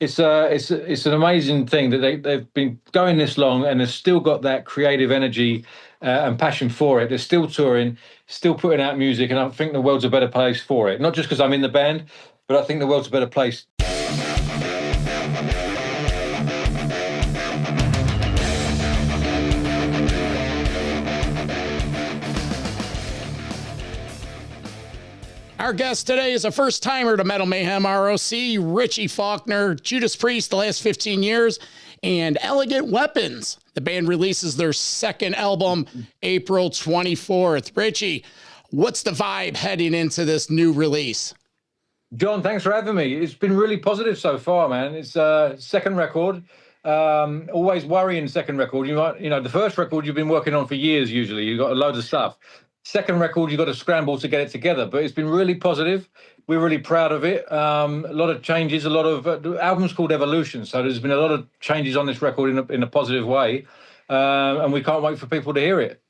It's an amazing thing that they've been going this long and they've still got that creative energy and passion for it. They're still touring, still putting out music, and I think the world's a better place for it. Not just because I'm in the band, but I think the world's a better place. Our guest today is a first-timer to Metal Mayhem ROC, Richie Faulkner, Judas Priest the last 15 years, and Elegant Weapons. The band releases their second album April 24th. Richie, what's the vibe heading into this new release? John, thanks for having me. It's been really positive so far, man. It's second record. Always worrying second record. The first record you've been working on for years. Usually, you've got a load of stuff. Second record, you've got to scramble to get it together, but it's been really positive. We're really proud of it. A lot of changes, a lot of the album's called Evolution, so there's been a lot of changes on this record in a positive way, and we can't wait for people to hear it.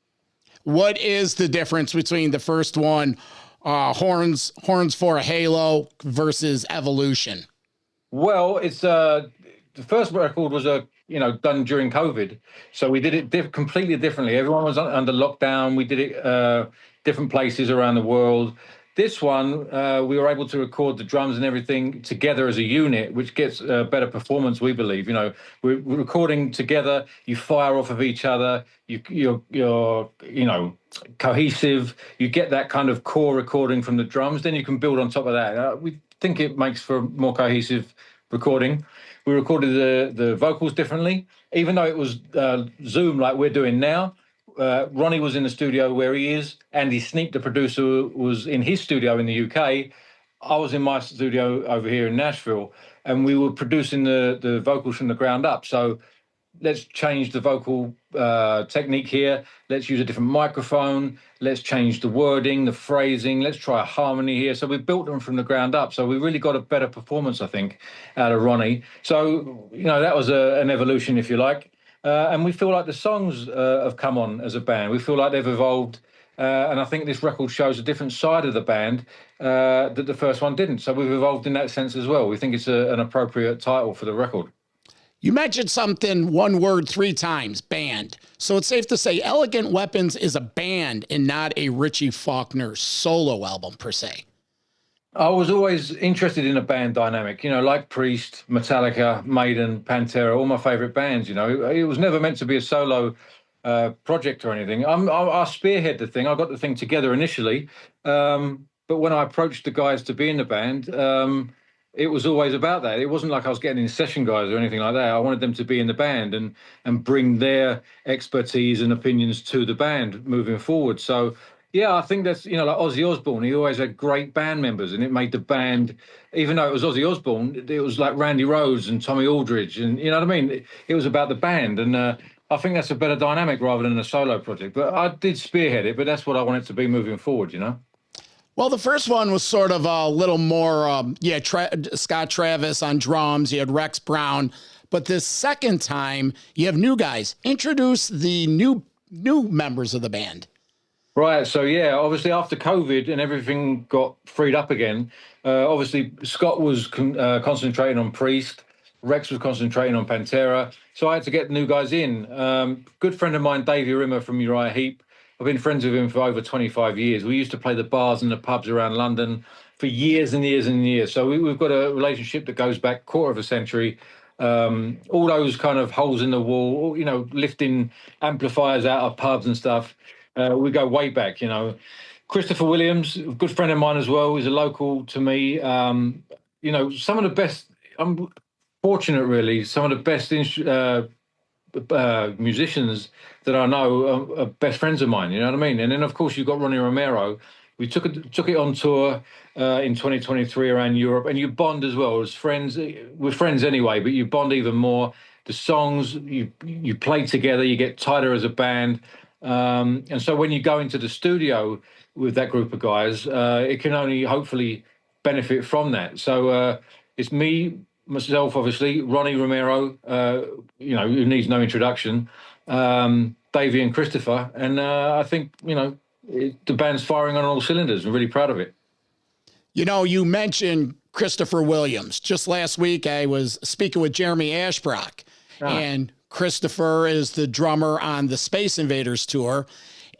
What is the difference between the first one, Horns for a Halo, versus Evolution? Well, it's the first record was done during COVID, so we did it completely differently. Everyone was under lockdown. We did it different places around the world. This one, we were able to record the drums and everything together as a unit, which gets a better performance, we believe. We're recording together. You fire off of each other. You're cohesive. You get that kind of core recording from the drums. Then you can build on top of that. We think it makes for a more cohesive recording. We recorded the vocals differently, even though it was Zoom like we're doing now. Ronnie was in the studio where he is. Andy Sneap, the producer, was in his studio in the UK. I was in my studio over here in Nashville, and we were producing the vocals from the ground up. So let's change the vocal technique here. Let's use a different microphone. Let's change the wording, the phrasing. Let's try a harmony here. So we built them from the ground up. So we really got a better performance, I think, out of Ronnie. So, that was an evolution, if you like. And we feel like the songs have come on as a band. We feel like they've evolved. And I think this record shows a different side of the band that the first one didn't. So we've evolved in that sense as well. We think it's an appropriate title for the record. You mentioned something, one word, 3 times, band. So it's safe to say Elegant Weapons is a band and not a Richie Faulkner solo album per se. I was always interested in a band dynamic, like Priest, Metallica, Maiden, Pantera, all my favorite bands. It was never meant to be a solo project or anything. I spearhead the thing. I got the thing together initially. But when I approached the guys to be in the band, it was always about that. It wasn't like I was getting in session guys or anything like that. I wanted them to be in the band and bring their expertise and opinions to the band moving forward. So, yeah, I think that's, like Ozzy Osbourne, he always had great band members, and it made the band, even though it was Ozzy Osbourne, it was like Randy Rhoads and Tommy Aldridge, and you know what I mean? It was about the band, and I think that's a better dynamic rather than a solo project. But I did spearhead it, but that's what I want it to be moving forward, Well, the first one was sort of a little more, Scott Travis on drums. You had Rex Brown. But this second time, you have new guys. Introduce the new members of the band. Right. So, yeah, obviously after COVID and everything got freed up again, obviously Scott was concentrating on Priest. Rex was concentrating on Pantera. So I had to get new guys in. Good friend of mine, Davey Rimmer from Uriah Heep. I've been friends with him for over 25 years. We used to play the bars and the pubs around London for years and years and years. So we've got a relationship that goes back quarter of a century. All those kind of holes in the wall, lifting amplifiers out of pubs and stuff. We go way back, Christopher Williams, a good friend of mine as well, is a local to me. Some of the best, I'm fortunate really, some of the best musicians that I know are best friends of mine, you know what I mean? And then, of course, you've got Ronnie Romero. We took it on tour in 2023 around Europe, and you bond as well as friends. We're friends anyway, but you bond even more. The songs, you play together, you get tighter as a band. And so when you go into the studio with that group of guys, it can only hopefully benefit from that. So it's me, myself, obviously, Ronnie Romero, who needs no introduction, Davey and Christopher. And I think, the band's firing on all cylinders. I'm really proud of it. You mentioned Christopher Williams. Just last week, I was speaking with Jeremy Ashbrock, and Christopher is the drummer on the Space Invaders tour.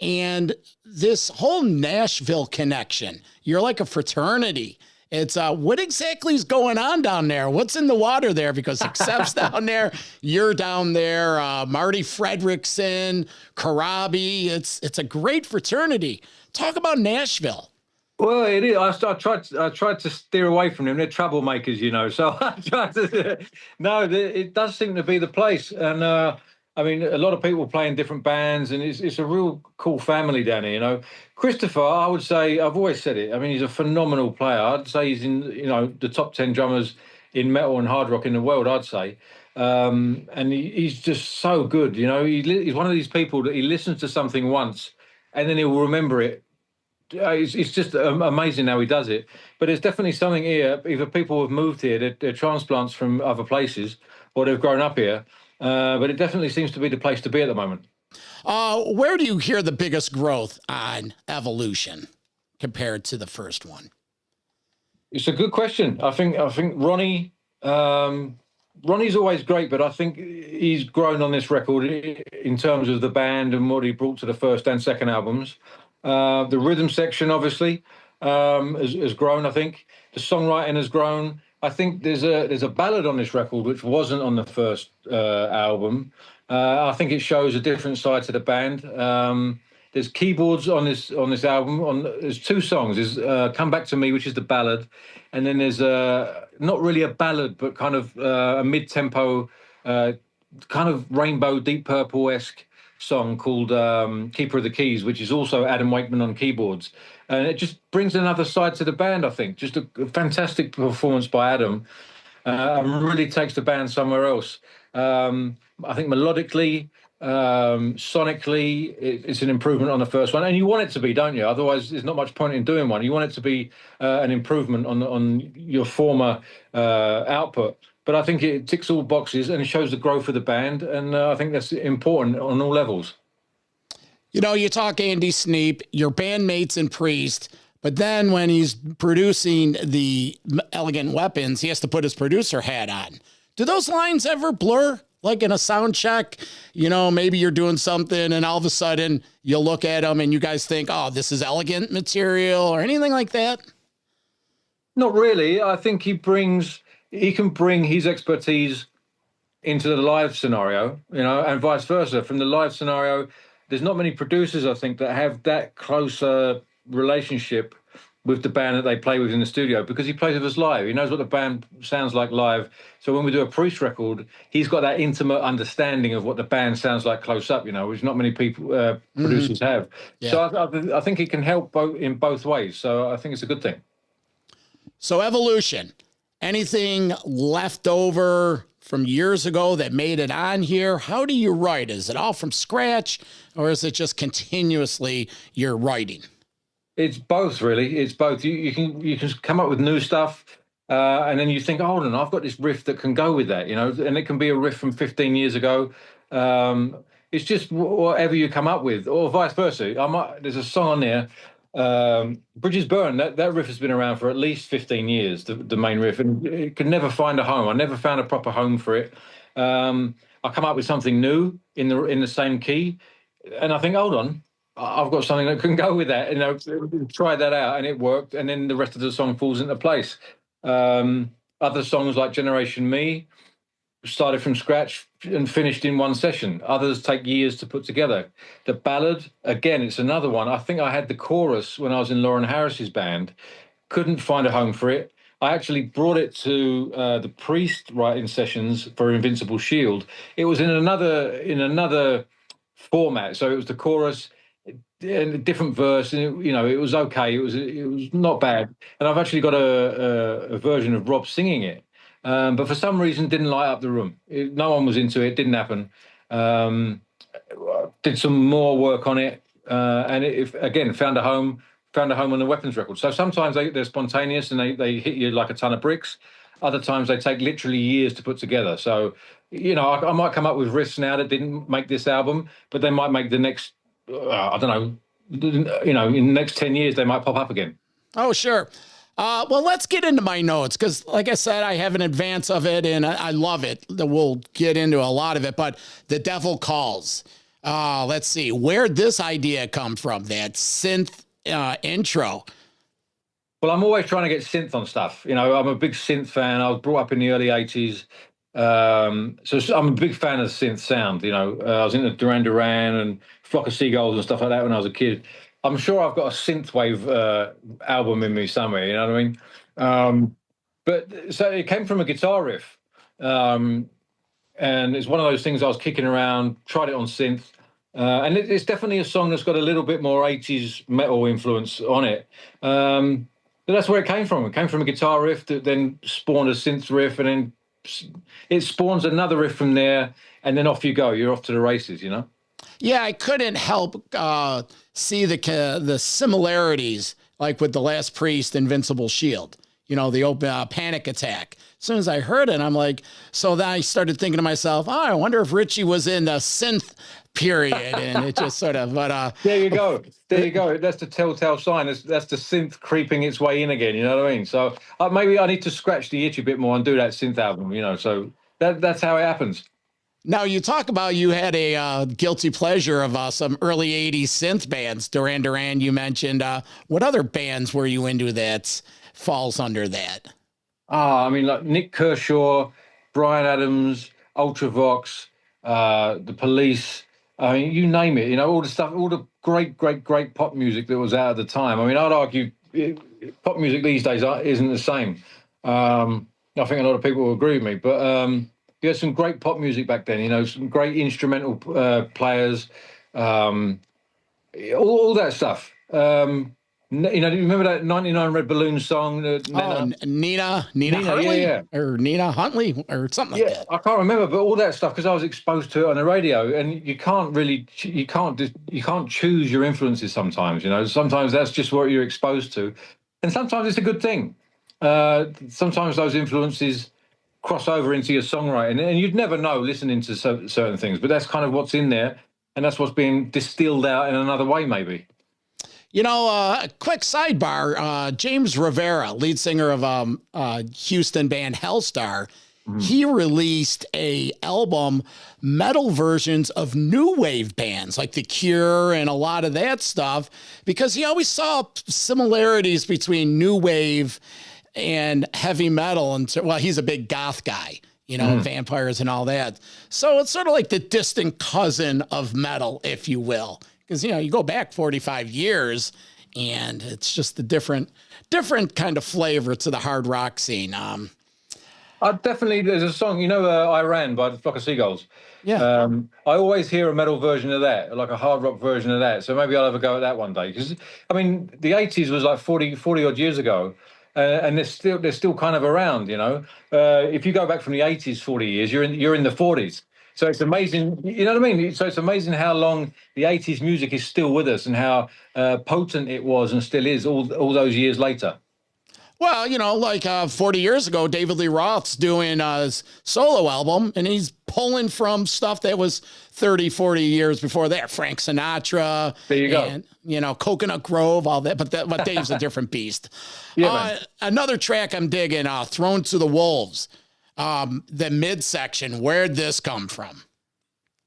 And this whole Nashville connection, you're like a fraternity. It's what exactly is going on down there? What's in the water there? Because Accept's down there, you're down there, Marty Fredrickson, Karabi. It's a great fraternity. Talk about Nashville. Well, it is. I tried to steer away from them. They're troublemakers, you know. So I tried to. No, it does seem to be the place, and I mean, a lot of people play in different bands, and it's a real cool family down here. You know, Christopher, I would say, I've always said it. I mean, he's a phenomenal player. I'd say he's in, you know, the top 10 drummers in metal and hard rock in the world. I'd say, and he's just so good. You know, he's one of these people that he listens to something once, and then he will remember it. It's just amazing how he does it. But there's definitely something here. Either people have moved here, they're transplants from other places, or they've grown up here. But it definitely seems to be the place to be at the moment. Where do you hear the biggest growth on Evolution compared to the first one? It's a good question. I think Ronnie's always great, but I think he's grown on this record in terms of the band and what he brought to the first and second albums. The rhythm section, obviously, has grown. I think the songwriting has grown. I think there's a ballad on this record which wasn't on the first album. I think it shows a different side to the band. There's keyboards on this album. There's two songs. There's "Come Back to Me," which is the ballad, and then there's not really a ballad, but kind of a mid-tempo, kind of Rainbow, Deep Purple-esque song called Keeper of the Keys, which is also Adam Wakeman on keyboards. And it just brings another side to the band, I think. Just a fantastic performance by Adam, and really takes the band somewhere else. I think melodically, sonically, it's an improvement on the first one. And you want it to be, don't you? Otherwise, there's not much point in doing one. You want it to be an improvement on your former output. But I think it ticks all boxes and it shows the growth of the band. And I think that's important on all levels. You know, you talk Andy Sneap, your bandmates in Priest, but then when he's producing the Elegant Weapons, he has to put his producer hat on. Do those lines ever blur? Like in a sound check, you know, maybe you're doing something and all of a sudden you look at them and you guys think, oh, this is Elegant material or anything like that? Not really. I think he can bring his expertise into the live scenario, you know, and vice versa. From the live scenario, there's not many producers, I think, that have that closer relationship with the band that they play with in the studio, because he plays with us live. He knows what the band sounds like live. So when we do a Priest record, he's got that intimate understanding of what the band sounds like close up, you know, which not many people, producers have. Yeah. So I think it can help in both ways. So I think it's a good thing. So Evolution, anything left over from years ago that made it on here? How do you write? Is it all from scratch, or is it just continuously you're writing? It's both, really. It's both. You can come up with new stuff, and then you think, oh, hold on, I've got this riff that can go with that, you know, and it can be a riff from 15 years ago. It's just whatever you come up with, or vice versa. There's a song on there, Bridges Burn. That riff has been around for at least 15 years, the main riff, and it could never find a home. I never found a proper home for it. I come up with something new in the same key, and I think, hold on, I've got something that can go with that. You know, try that out, and it worked. And then the rest of the song falls into place. Other songs like Generation Me started from scratch and finished in one session. Others take years to put together. The ballad, again, it's another one. I think I had the chorus when I was in Lauren Harris's band. Couldn't find a home for it. I actually brought it to the Priest writing sessions for Invincible Shield. It was in another format. So it was the chorus and a different verse, and it was okay. It was not bad. And I've actually got a version of Rob singing it, but for some reason didn't light up the room. No one was into it. Didn't happen. Did some more work on it, and again found a home on the Weapons record. So sometimes they're spontaneous and they hit you like a ton of bricks. Other times they take literally years to put together. So I might come up with riffs now that didn't make this album, but they might make the next. I don't know, in the next 10 years, they might pop up again. Oh, sure. Well, let's get into my notes because, like I said, I have an advance of it and I love it. We'll get into a lot of it, but The Devil Calls. Let's see, where'd this idea come from? That synth intro. Well, I'm always trying to get synth on stuff. You know, I'm a big synth fan. I was brought up in the early 80s. So I'm a big fan of synth sound. You know, I was into Duran Duran and Flock of Seagulls and stuff like that when I was a kid. I'm sure I've got a synthwave album in me somewhere. You know what I mean? But so it came from a guitar riff, and it's one of those things I was kicking around. Tried it on synth, and it's definitely a song that's got a little bit more 80s metal influence on it. But that's where it came from. It came from a guitar riff that then spawned a synth riff, and then it spawns another riff from there, and then off you go. You're off to the races, you know? Yeah, I couldn't help see the similarities, like with The Last Priest, Invincible Shield, you know, the open Panic Attack. As soon as I heard it, I'm like, so then I started thinking to myself, oh, I wonder if Richie was in the synth period. And it just sort of, but there you go. There you go. That's the telltale sign. That's the synth creeping its way in again. You know what I mean? So maybe I need to scratch the itch a bit more and do that synth album, you know, so that's how it happens. Now, you talk about you had a guilty pleasure of some early 80s synth bands. Duran Duran, you mentioned. What other bands were you into that falls under that? I mean, like Nick Kershaw, Bryan Adams, Ultravox, The Police. I mean, you name it. You know, all the stuff, all the great pop music that was out at the time. I mean, I'd argue pop music these days isn't the same. I think a lot of people will agree with me, but you had some great pop music back then. You know, some great instrumental players, all that stuff. You know, do you remember that 99 Red Balloon song? Nina Hartley, yeah. Or Nina Huntley or something like that. I can't remember, but all that stuff because I was exposed to it on the radio, and you can't choose your influences sometimes. You know, sometimes that's just what you're exposed to, and sometimes it's a good thing. Sometimes those influences cross over into your songwriting, and you'd never know listening to certain things, but that's kind of what's in there, and that's what's being distilled out in another way, maybe. You know, a quick sidebar, James Rivera, lead singer of Houston band Hellstar, he released a album, metal versions of new wave bands like The Cure and a lot of that stuff, because he always saw similarities between new wave and heavy metal. And well, he's a big goth guy, you know, vampires and all that. So it's sort of like the distant cousin of metal, if you will. Because, you know, you go back 45 years and it's just a different kind of flavor to the hard rock scene. There's a song, you know, Iran by the Flock of Seagulls. Yeah. I always hear a metal version of that, like a hard rock version of that. So maybe I'll have a go at that one day. Because, I mean, the 80s was like 40 odd years ago. And they're still kind of around, you know. If you go back from the 80s 40 years, you're in the 40s. So it's amazing, you know what I mean? So it's amazing how long the 80s music is still with us and how potent it was and still is all those years later. Well, you know, like 40 years ago, David Lee Roth's doing his solo album, and he's pulling from stuff that was 30, 40 years before that. Frank Sinatra. There you go. And, you know, Coconut Grove, all that. But Dave's a different beast. Yeah, another track I'm digging, Thrown to the Wolves. The midsection, where'd this come from?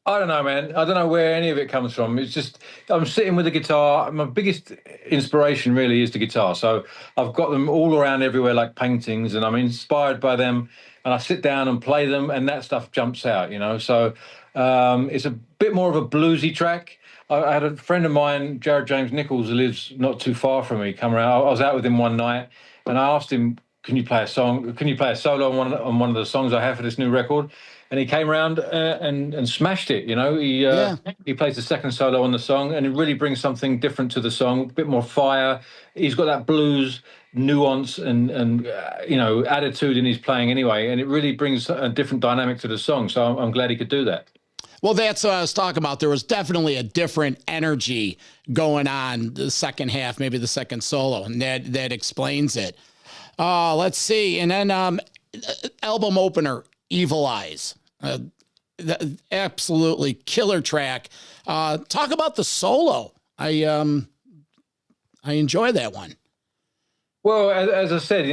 I don't know, man. I don't know where any of it comes from. It's just, I'm sitting with the guitar. My biggest inspiration really is the guitar. So I've got them all around everywhere like paintings, and I'm inspired by them. And I sit down and play them, and that stuff jumps out, you know. So it's a bit more of a bluesy track. I had a friend of mine, Jared James Nichols, who lives not too far from me, come around. I was out with him one night, and I asked him, can you play a song? Can you play a solo on one of the songs I have for this new record? And he came around and smashed it. You know, he plays the second solo on the song, and it really brings something different to the song, a bit more fire. He's got that blues nuance and you know, attitude in his playing anyway, and it really brings a different dynamic to the song. So I'm glad he could do that. Well, that's what I was talking about. There was definitely a different energy going on the second half, maybe the second solo, and that explains it. Let's see. And then album opener, Evil Eyes. Absolutely killer track. Talk about the solo. I enjoy that one. Well, as I said,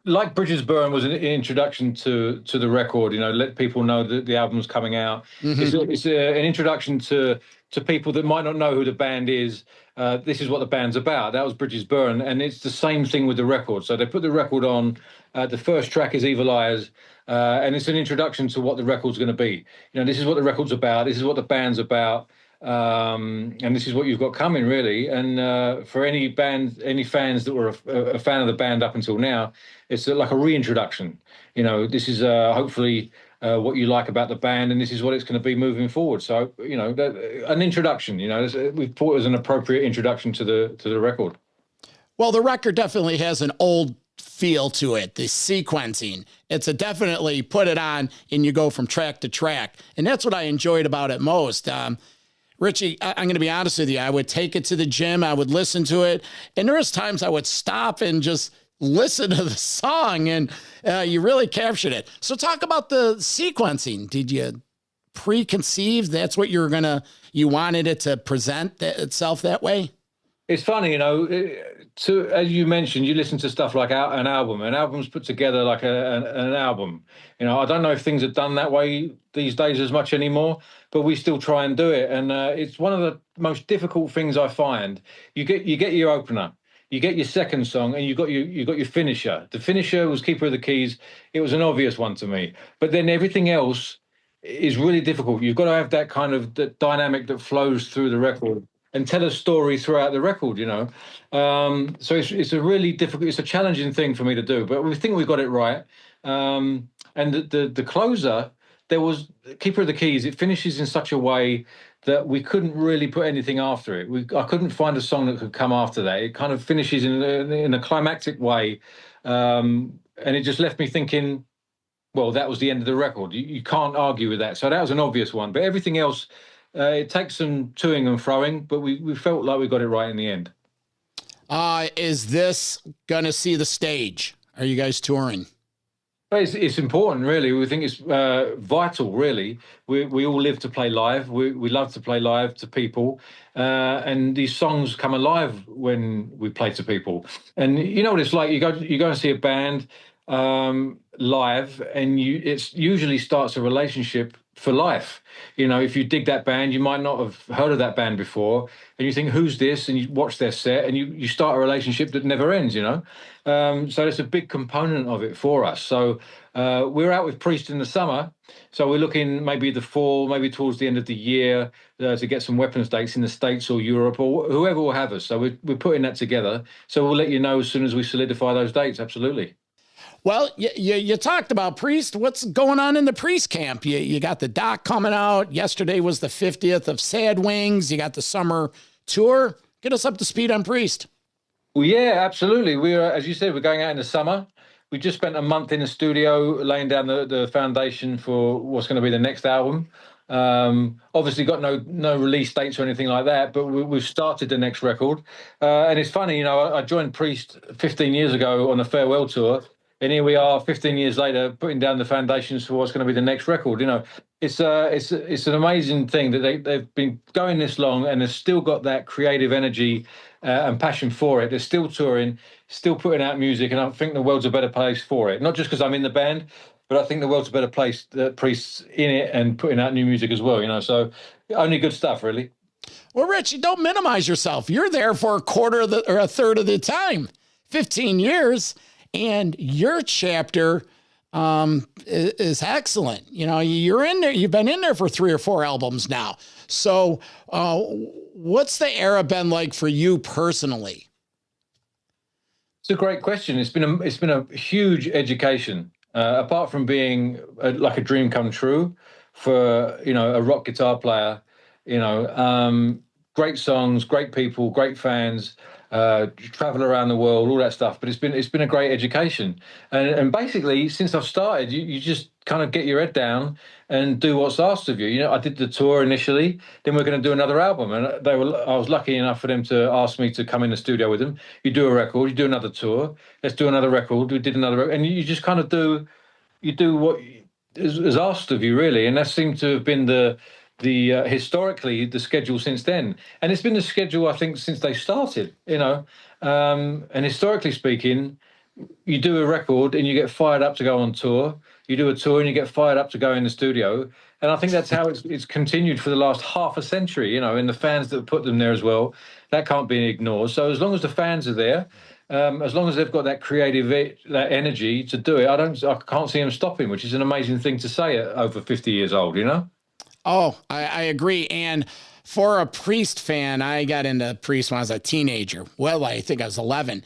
like Bridges Burn was an introduction to the record. Let people know that the album's coming out. An introduction to people that might not know who the band is. This is what the band's about. That was Bridges Burn, and it's the same thing with the record. So they put the record on. The first track is Evil Eyes, and it's an introduction to what the record's going to be. This is what the record's about. This is what the band's about. And this is what you've got coming, really. And for any fans that were a fan of the band up until now, it's like a reintroduction. This is hopefully what you like about the band, and this is what it's going to be moving forward. So, an introduction. We thought it was an appropriate introduction to the record. Well, the record definitely has an old feel to it, the sequencing. It's a definitely put it on and you go from track to track. And that's what I enjoyed about it most. Richie, I'm going to be honest with you. I would take it to the gym. I would listen to it. And there was times I would stop and just listen to the song, and you really captured it. So talk about the sequencing. Did you preconceive that's what you wanted it to present itself that way? It's funny, as you mentioned, you listen to stuff like an album. An album's put together like an album. I don't know if things are done that way these days as much anymore, but we still try and do it. And it's one of the most difficult things I find. You get your opener, you get your second song, and you got your finisher. The finisher was Keeper of the Keys. It was an obvious one to me. But then everything else is really difficult. You've got to have that kind of the dynamic that flows through the record and tell a story throughout the record, So it's a really difficult, it's a challenging thing for me to do, but we think we got it right. And the closer, there was Keeper of the Keys. It finishes in such a way that we couldn't really put anything after it. I couldn't find a song that could come after that. It kind of finishes in a climactic way, and it just left me thinking, well, that was the end of the record. You can't argue with that. So that was an obvious one, but everything else. It takes some toing and froing, but we felt like we got it right in the end. Is this going to see the stage? Are you guys touring? It's important, really. We think it's vital, really. We all live to play live. We love to play live to people. And these songs come alive when we play to people. And you know what it's like? You go and see a band live, and it usually starts a relationship for life. If you dig that band, you might not have heard of that band before, and you think, who's this? And you watch their set, and you start a relationship that never ends, So it's a big component of it for us. So we're out with Priest in the summer, so we're looking maybe the fall, maybe towards the end of the year, to get some Weapons dates in the States or Europe or whoever will have us. So we're putting that together. So we'll let you know as soon as we solidify those dates. Absolutely. Well, you talked about Priest. What's going on in the Priest camp? You got the doc coming out. Yesterday was the 50th of Sad Wings. You got the summer tour. Get us up to speed on Priest. Well, yeah, absolutely. As you said, we're going out in the summer. We just spent a month in the studio laying down the foundation for what's going to be the next album. Obviously got no release dates or anything like that, but we've started the next record. And it's funny, I joined Priest 15 years ago on a farewell tour. And here we are 15 years later, putting down the foundations for what's going to be the next record. It's an amazing thing that they've been going this long and they've still got that creative energy and passion for it. They're still touring, still putting out music, and I think the world's a better place for it. Not just because I'm in the band, but I think the world's a better place that Priest's in it and putting out new music as well. So only good stuff, really. Well, Richie, don't minimize yourself. You're there for a third of the time, 15 years. And your chapter is excellent. You're in there. You've been in there for 3 or 4 albums now. So what's the era been like for you personally? It's a great question. It's been a huge education. Apart from being like a dream come true for a rock guitar player, great songs, great people, great fans. Travel around the world, all that stuff. But it's been a great education. And basically, since I've started, you just kind of get your head down and do what's asked of you. I did the tour initially, then we're going to do another album. And I was lucky enough for them to ask me to come in the studio with them. You do a record, you do another tour, let's do another record. We did another record. And you just kind of do what is asked of you, really. And that seemed to have been the historically the schedule since then, and it's been the schedule I think since they started. And historically speaking, you do a record and you get fired up to go on tour. You do a tour and you get fired up to go in the studio. And I think that's how it's continued for the last half a century, you know, and the fans that put them there as well. That can't be ignored. So as long as the fans are there, as long as they've got that creative that energy to do it, I can't see them stopping, which is an amazing thing to say at over 50 years old, you know? Oh, I agree. And for a Priest fan, I got into Priest when I was a teenager. Well, I think I was 11.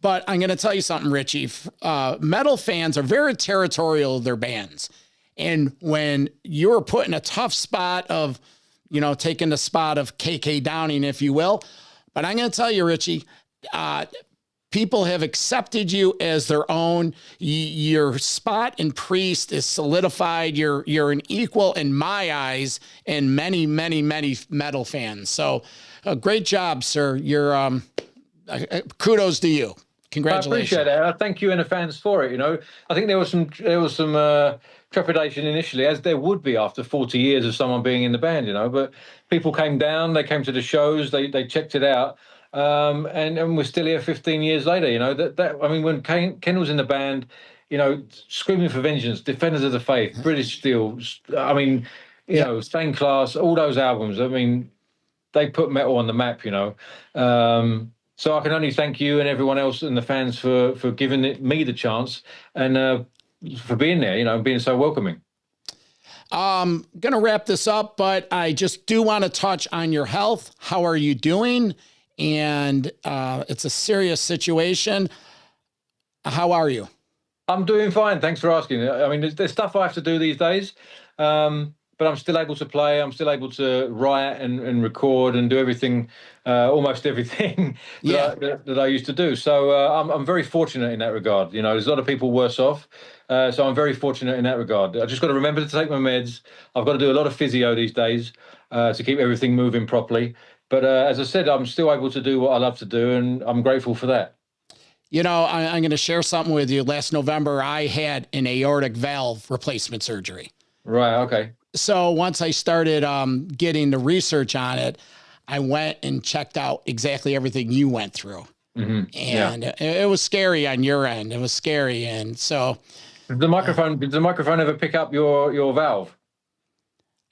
But I'm going to tell you something, Richie. Metal fans are very territorial of their bands. And when you're put in a tough spot of, you know, taking the spot of KK Downing, if you will. But I'm going to tell you, Richie, people have accepted you as their own. Your spot in Priest is solidified. You're an equal in my eyes and many, many, many metal fans. So great job, sir. You're kudos to you. Congratulations. I appreciate it. Thank you and the fans for it. You know, I think there was some trepidation initially, as there would be after 40 years of someone being in the band, you know, but people came down, they came to the shows, they checked it out. And we're still here 15 years later, you know, I mean, when Ken was in the band, you know, Screaming for Vengeance, Defenders of the Faith, British Steel, I mean, you know, Stained Class, all those albums, I mean, they put metal on the map, you know. So I can only thank you and everyone else and the fans for giving me the chance and for being there, you know, and being so welcoming. Going to wrap this up, but I just do want to touch on your health. How are you doing? And it's a serious situation. How are you? I'm doing fine. Thanks for asking. I mean, there's stuff I have to do these days, but I'm still able to play. I'm still able to write and record and do everything, almost everything that I used to do. So I'm very fortunate in that regard. You know, there's a lot of people worse off. So I'm very fortunate in that regard. I just got to remember to take my meds. I've got to do a lot of physio these days to keep everything moving properly. But as I said, I'm still able to do what I love to do, and I'm grateful for that. You know, I'm going to share something with you. Last November, I had an aortic valve replacement surgery. Right, okay. So once I started getting the research on it, I went and checked out exactly everything you went through. Mm-hmm. And it was scary on your end. It was scary. And so... Did the microphone ever pick up your valve?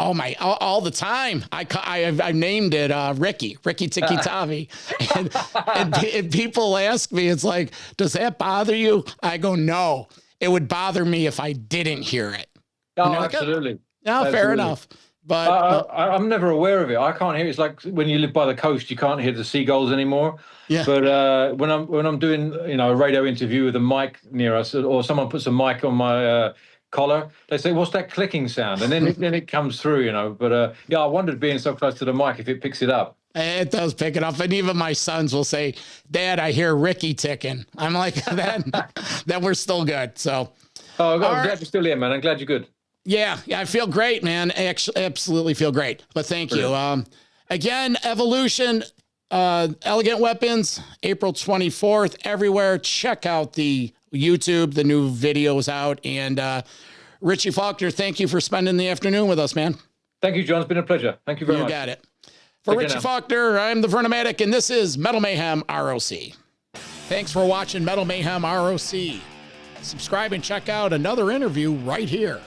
Oh my! All the time. I named it Ricky Tiki Tavi, and people ask me, it's like, does that bother you? I go, no. It would bother me if I didn't hear it. Oh, like, absolutely. No, fair enough. But I'm never aware of it. I can't hear it. It's like when you live by the coast, you can't hear the seagulls anymore. Yeah. But when I'm doing, you know, a radio interview with a mic near us, or someone puts a mic on my collar, they say, what's that clicking sound? And then it comes through, you know. But yeah, I wondered, being so close to the mic, if it picks it up. It does pick it up. And even my sons will say, Dad, I hear Ricky ticking. I'm like, then we're still good. So I'm glad you're still here, man. I'm glad you're good. Yeah, I feel great, man. Actually, absolutely feel great. But thank you. Again, Evolution, Elegant Weapons, April 24th, everywhere. Check out the YouTube. The new video is out. And Richie Faulkner, thank you for spending the afternoon with us, man. Thank you, John. It's been a pleasure. Thank you very much. You got it. For Richie Faulkner, I'm the Vernomatic, and this is Metal Mayhem ROC. Thanks for watching Metal Mayhem ROC. Subscribe and check out another interview right here.